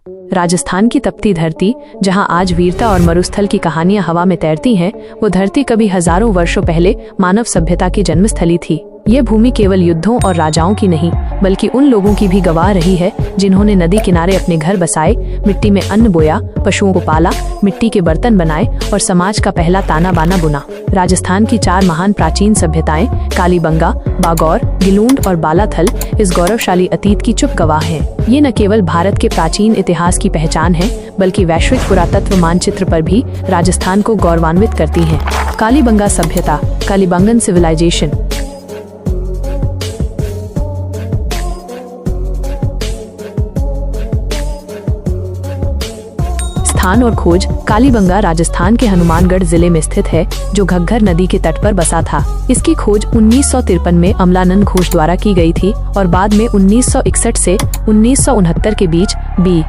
राजस्थान की तपती धरती, जहां आज वीरता और मरुस्थल की कहानियां हवा में तैरती हैं, वो धरती कभी हजारों वर्षों पहले मानव सभ्यता की जन्मस्थली थी। ये भूमि केवल युद्धों और राजाओं की नहीं, बल्कि उन लोगों की भी गवाह रही है जिन्होंने नदी किनारे अपने घर बसाए, मिट्टी में अन्न बोया, पशुओं को पाला, मिट्टी के बर्तन बनाए और समाज का पहला ताना बाना बुना। राजस्थान की 4 महान प्राचीन सभ्यताएं कालीबंगा, बागौर, गिलूंड और बालाथल इस गौरवशाली अतीत की चुप गवाह हैं। ये न केवल भारत के प्राचीन इतिहास की पहचान है, बल्कि वैश्विक पुरातत्व मानचित्र पर भी राजस्थान को गौरवान्वित करती हैं। कालीबंगा सभ्यता, कालीबंगन सिविलाइजेशन। स्थान और खोज। कालीबंगा राजस्थान के हनुमानगढ़ जिले में स्थित है, जो घग्घर नदी के तट पर बसा था। इसकी खोज 1953 में अमलानंद घोष द्वारा की गई थी और बाद में 1961 से 1969 के बीच बी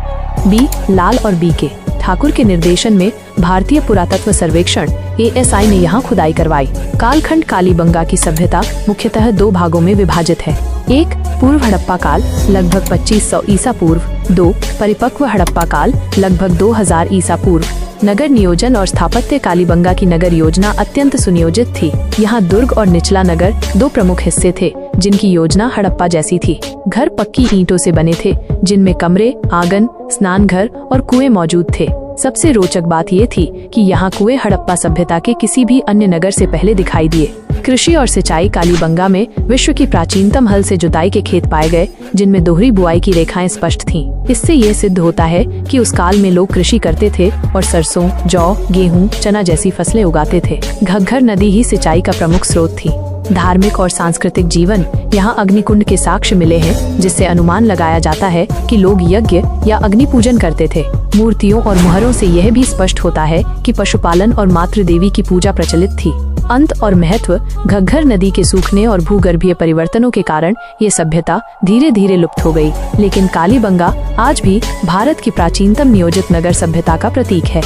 लाल और बी के ठाकुर के निर्देशन में भारतीय पुरातत्व सर्वेक्षण ASI ने यहाँ खुदाई करवाई। कालखंड कालीबंगा की सभ्यता मुख्यतः 2 भागों में विभाजित है। 1 पूर्व हड़प्पा काल लगभग 2500 ईसा पूर्व, 2 परिपक्व हड़प्पा काल लगभग 2000 ईसा पूर्व। नगर नियोजन और स्थापत्य। कालीबंगा की नगर योजना अत्यंत सुनियोजित थी। यहाँ दुर्ग और निचला नगर 2 प्रमुख हिस्से थे, जिनकी योजना हड़प्पा जैसी थी। घर पक्की ईंटों से बने थे, जिनमें कमरे, आंगन, स्नान घर और कुएं मौजूद थे। सबसे रोचक बात ये थी कि यहाँ कुएं हड़प्पा सभ्यता के किसी भी अन्य नगर से पहले दिखाई दिए। कृषि और सिंचाई। कालीबंगा में विश्व की प्राचीनतम हल से जुताई के खेत पाए गए, जिनमें दोहरी बुआई की रेखाएं स्पष्ट थीं। इससे ये सिद्ध होता है कि उस काल में लोग कृषि करते थे और सरसों, जौ, गेहूं, चना जैसी फसलें उगाते थे। घग्घर नदी ही सिंचाई का प्रमुख स्रोत थी। धार्मिक और सांस्कृतिक जीवन। यहाँ अग्निकुंड के साक्ष्य मिले हैं, जिससे अनुमान लगाया जाता है कि लोग यज्ञ या अग्नि पूजन करते थे। मूर्तियों और मुहरों से यह भी स्पष्ट होता है कि पशुपालन और मातृ देवी की पूजा प्रचलित थी। अंत और महत्व। घग्घर नदी के सूखने और भूगर्भीय परिवर्तनों के कारण ये सभ्यता धीरे धीरे लुप्त हो गई, लेकिन कालीबंगा आज भी भारत की प्राचीनतम नियोजित नगर सभ्यता का प्रतीक है।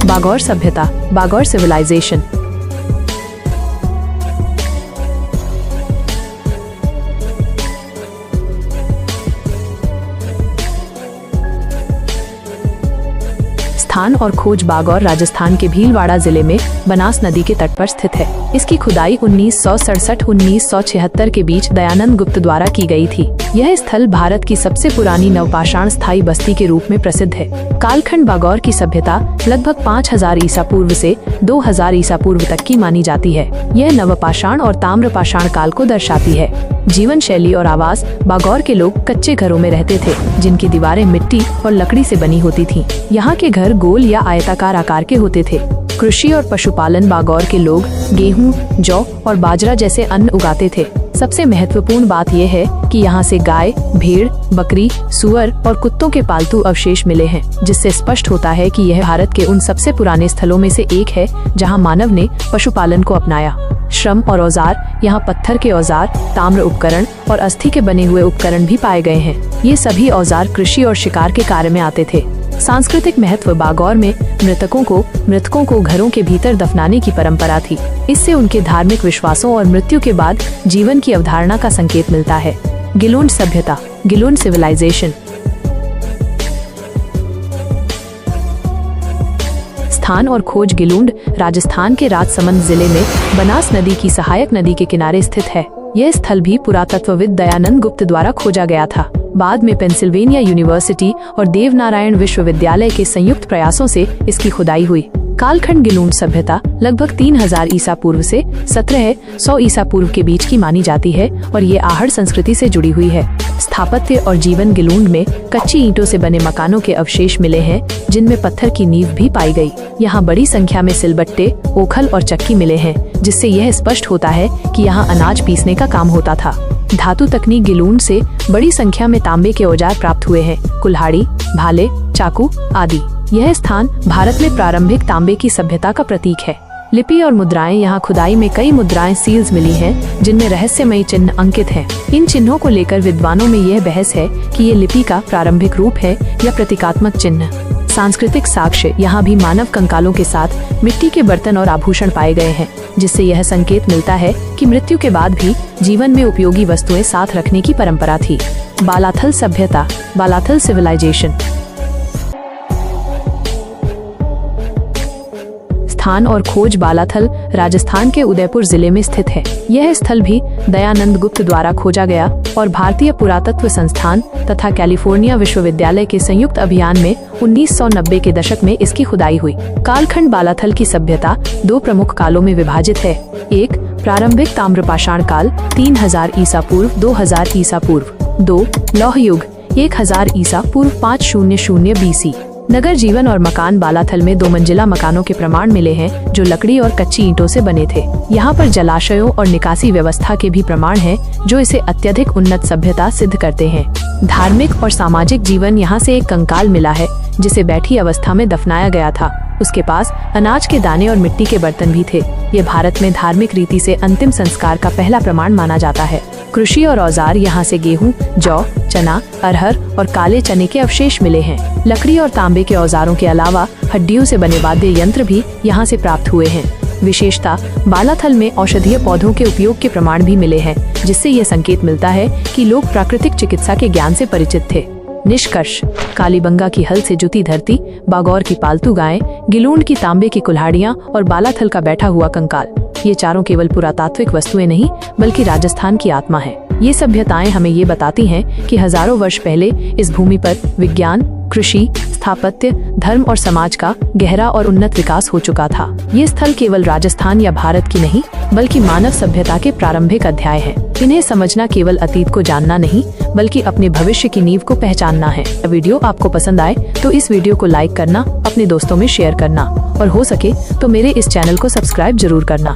बागौर सभ्यता, बागौर सिविलाइजेशन। स्थान और खोज। बागौर राजस्थान के भीलवाड़ा जिले में बनास नदी के तट पर स्थित है। इसकी खुदाई 1967-1976 के बीच दयानंद गुप्त द्वारा की गई थी। यह स्थल भारत की सबसे पुरानी नवपाषाण स्थायी बस्ती के रूप में प्रसिद्ध है। कालखंड। बागौर की सभ्यता लगभग 5000 ईसा पूर्व से 2000 ईसा पूर्व तक की मानी जाती है। यह नवपाषाण और ताम्रपाषाण काल को दर्शाती है। जीवन शैली और आवास। बागौर के लोग कच्चे घरों में रहते थे, जिनकी दीवारें मिट्टी और लकड़ी से बनी होती थीं। यहाँ के घर गोल या आयताकार आकार के होते थे। कृषि और पशुपालन। बागौर के लोग गेहूं, जौ और बाजरा जैसे अन्न उगाते थे। सबसे महत्वपूर्ण बात यह है कि यहाँ से गाय, भेड़, बकरी, सुअर और कुत्तों के पालतू अवशेष मिले हैं, जिससे स्पष्ट होता है कि यह भारत के उन सबसे पुराने स्थलों में से एक है जहाँ मानव ने पशुपालन को अपनाया। श्रम और औजार। यहाँ पत्थर के औजार, ताम्र उपकरण और अस्थि के बने हुए उपकरण भी पाए गए हैं। ये सभी औजार कृषि और शिकार के कार्य में आते थे। सांस्कृतिक महत्व। बागौर में मृतकों को घरों के भीतर दफनाने की परंपरा थी। इससे उनके धार्मिक विश्वासों और मृत्यु के बाद जीवन की अवधारणा का संकेत मिलता है। गिलूंड सभ्यता, गिलूंड सिविलाइजेशन। स्थान और खोज। गिलूंड राजस्थान के राजसमंद जिले में बनास नदी की सहायक नदी के किनारे स्थित है। यह स्थल भी पुरातत्वविद दयानंद गुप्त द्वारा खोजा गया था। बाद में पेंसिल्वेनिया यूनिवर्सिटी और देवनारायण विश्वविद्यालय के संयुक्त प्रयासों से इसकी खुदाई हुई। कालखंड। गिलूंड सभ्यता लगभग 3000 ईसा पूर्व से 1700 ईसा पूर्व के बीच की मानी जाती है और ये आहड़ संस्कृति से जुड़ी हुई है। स्थापत्य और जीवन। गिलूंड में कच्ची ईंटों से बने मकानों के अवशेष मिले हैं, जिनमें पत्थर की नींव भी पाई गई। यहाँ बड़ी संख्या में सिलबट्टे, ओखल और चक्की मिले हैं, जिससे यह स्पष्ट होता है कि यहाँ अनाज पीसने का काम होता था। धातु तकनीक। गिलूंड से बड़ी संख्या में तांबे के औजार प्राप्त हुए हैं, कुल्हाड़ी, भाले, चाकू आदि। यह स्थान भारत में प्रारंभिक तांबे की सभ्यता का प्रतीक है। लिपि और मुद्राएं। यहाँ खुदाई में कई मुद्राएं सील्स मिली हैं, जिनमें रहस्यमयी चिन्ह अंकित हैं। इन चिन्हों को लेकर विद्वानों में यह बहस है कि ये लिपि का प्रारंभिक रूप है या प्रतीकात्मक चिन्ह। सांस्कृतिक साक्ष्य। यहाँ भी मानव कंकालों के साथ मिट्टी के बर्तन और आभूषण पाए गए हैं, जिससे यह संकेत मिलता है कि मृत्यु के बाद भी जीवन में उपयोगी वस्तुएं साथ रखने की परंपरा थी। बालाथल सभ्यता, बालाथल सिविलाइजेशन। स्थान और खोज बालाथल राजस्थान के उदयपुर जिले में स्थित है। यह स्थल भी दयानंद गुप्त द्वारा खोजा गया और भारतीय पुरातत्व संस्थान तथा कैलिफोर्निया विश्वविद्यालय के संयुक्त अभियान में 1990 के दशक में इसकी खुदाई हुई। कालखंड बालाथल की सभ्यता 2 प्रमुख कालों में विभाजित है। एक, प्रारंभिक ताम्रपाषाण काल 3000 ईसा पूर्व 2000 ईसा पूर्व। 2, लौह युग 1000 ईसा पूर्व 500 BC। नगर जीवन और मकान बालाथल में 2 मंजिला मकानों के प्रमाण मिले हैं जो लकड़ी और कच्ची ईंटों से बने थे। यहाँ पर जलाशयों और निकासी व्यवस्था के भी प्रमाण हैं जो इसे अत्यधिक उन्नत सभ्यता सिद्ध करते हैं। धार्मिक और सामाजिक जीवन यहाँ से एक कंकाल मिला है जिसे बैठी अवस्था में दफनाया गया था। उसके पास अनाज के दाने और मिट्टी के बर्तन भी थे। ये भारत में धार्मिक रीति से अंतिम संस्कार का पहला प्रमाण माना जाता है। कृषि और औजार यहाँ से गेहूं, जौ, चना, अरहर और काले चने के अवशेष मिले हैं। लकड़ी और तांबे के औजारों के अलावा हड्डियों से बने वाद्य यंत्र भी यहाँ से प्राप्त हुए हैं। विशेषता, बालाथल में औषधीय पौधों के उपयोग के प्रमाण भी मिले हैं, जिससे यह संकेत मिलता है कि लोग प्राकृतिक चिकित्सा के ज्ञान से परिचित थे। निष्कर्ष, कालीबंगा की हल से जुती धरती, बागौर की पालतू गायें, गिलोंड की तांबे की कुल्हाड़ियां और बालाथल का बैठा हुआ कंकाल, ये चारों केवल पुरातात्विक वस्तुएं नहीं बल्कि राजस्थान की आत्मा है। ये सभ्यताएं हमें ये बताती हैं कि हजारों वर्ष पहले इस भूमि पर विज्ञान, कृषि, स्थापत्य, धर्म और समाज का गहरा और उन्नत विकास हो चुका था। ये स्थल केवल राजस्थान या भारत की नहीं बल्कि मानव सभ्यता के प्रारंभिक अध्याय है। इन्हें समझना केवल अतीत को जानना नहीं बल्कि अपने भविष्य की नींव को पहचानना है। वीडियो आपको पसंद आए तो इस वीडियो को लाइक करना, अपने दोस्तों में शेयर करना और हो सके तो मेरे इस चैनल को सब्सक्राइब जरूर करना।